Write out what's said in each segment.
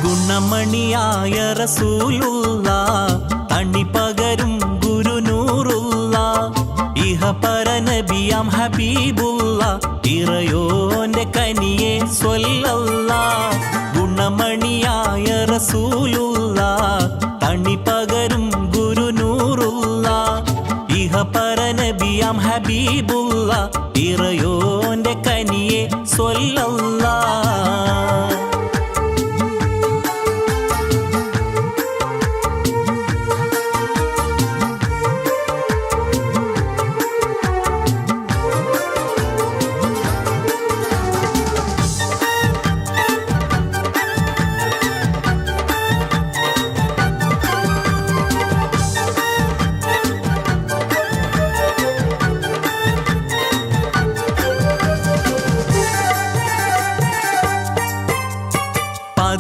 ഗുണമണിയായ റസൂലുള്ള തണി പകരും ഗുരുനൂറുള്ള ഇഹപര നബിയാം ഹബീബുള്ള ഇറയോന്റെ കനിയെ സ്വല്ലല്ലാഹ്. ഗുണമണിയായ റസൂലുള്ള തണി പകരും ഗുരുനൂറുള്ള ഇഹപര നബിയാം ഹബീബുള്ള ഇറയോന്റെ കനിയെ സ്വല്ലല്ലാഹ്.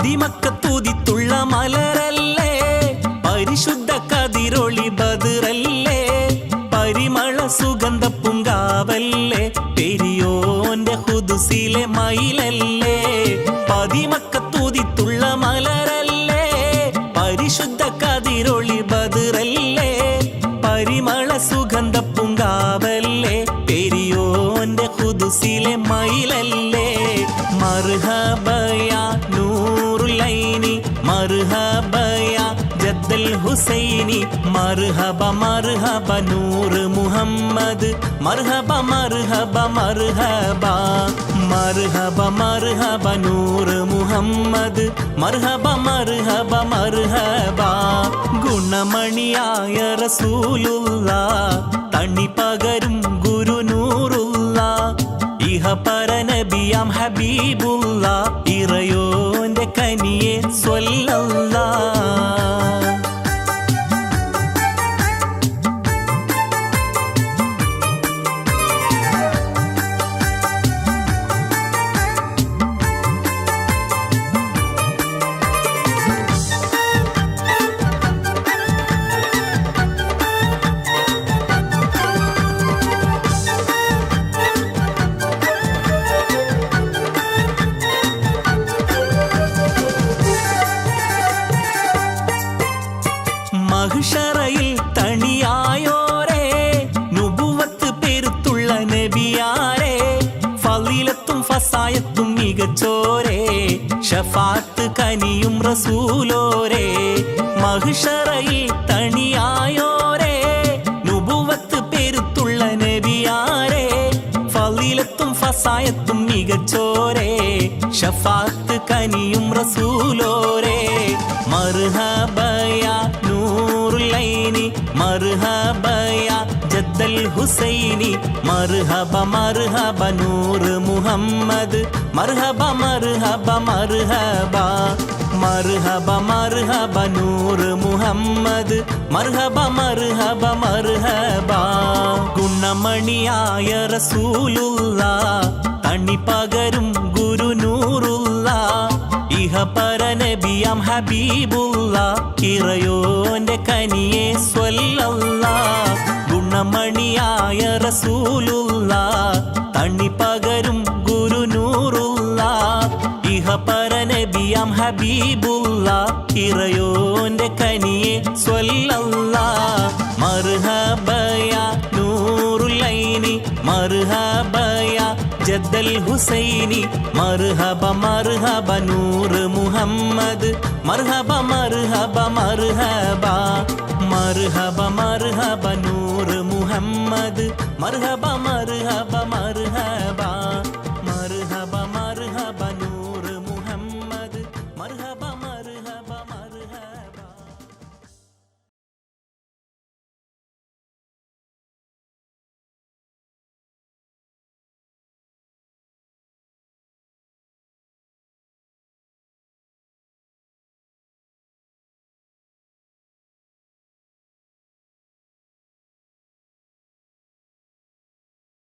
പതിമക്കത്തൂതിത്തുള്ള മലരല്ലേ പരിശുദ്ധ കതിരൊളി ബദറല്ലേ പരിമള സുഗന്ധ പൂങ്കാവല്ലേ പെരിയോന്റെ ഖുദ്സിലെ മയിലല്ലേ. പതിമക്കത്തൂതിത്തുള്ള മലരല്ലേ പരിശുദ്ധ കതിരൊളി ബദറല്ലേ പരിമള സുഗന്ധ പൂങ്കാവല്ലേ പെരിയോന്റെ ഖുദ്സിലെ മയിലല്ലേ. മർഹബയാ നൂറുലൈനി മർഹബയാ ജദ്ദൽ ഹുസൈനി മർഹബ മർഹബ നൂറ് മുഹമ്മദ് മർഹബ മർഹബ മർഹബ മർഹബ മർഹബ നൂറ് മുഹമ്മദ് മർഹബ മർഹബ മർഹബ. ഗുണമണിയായ റസൂലുള്ള തണി പകരും ഗുരുനൂറുള്ള ഇഹപര നബിയാം ഹബീബുള്ള ഇറയോന്റെ കനിയെ സ്വല്ലല്ലാഹ്. മഹ്ശറയിൽ തണിയായോരേ നുബുവത്ത് പെരുത്തുള്ള നബിയാരേ ഫളീലത്തും ഫസായത്തും മികച്ചോരേ ഷഫാത്ത് കനിയും റസൂലോരേ. മഹ്ശറയിൽ തണിയായോരേ നുബുവത്ത് പെരുത്തുള്ള നബിയാരേ ഫളീലത്തും ഫസായത്തും മികച്ചോരേ ഷഫാത്ത് കനിയും റസൂലോരേ. മർഹബയാ നൂറുലൈനി മർഹബയാ ജദ്ദൽ ഹുസൈനി മർഹബ മർഹബ നൂറ് മുഹമ്മദ് മർഹബ മർഹബ മർഹബ മർഹബ മർഹബ നൂറ് മുഹമ്മദ് മർഹബ മർഹബ മർഹബ. ഗുണമണിയായ റസൂലുള്ള തണി പകരും ഗുരുനൂറുള്ള ഇഹപര നബിയാം ഹബീബുള്ള ഇറയോന്റെ കനിയെ സ്വല്ലല്ലാഹ്. ഗുണമണിയായ റസൂലുള്ള തണി പകരും ഗുരുനൂറുള്ള ഇഹപര നബിയാം ഹബീബുള്ള ഇറയോന്റെ കനിയെ സ്വല്ലല്ലാഹ്. മർഹബയാ നൂറുലൈനി മർഹബയാ ജദ്ദൽ ഹുസൈനി മർഹബ മർഹബ നൂറ് മുഹമ്മദ് മർഹബ മർഹബ മർഹബ മർഹബ മർഹബ നൂറ് മുഹമ്മദ് മർഹബ മർഹബ മർഹബ.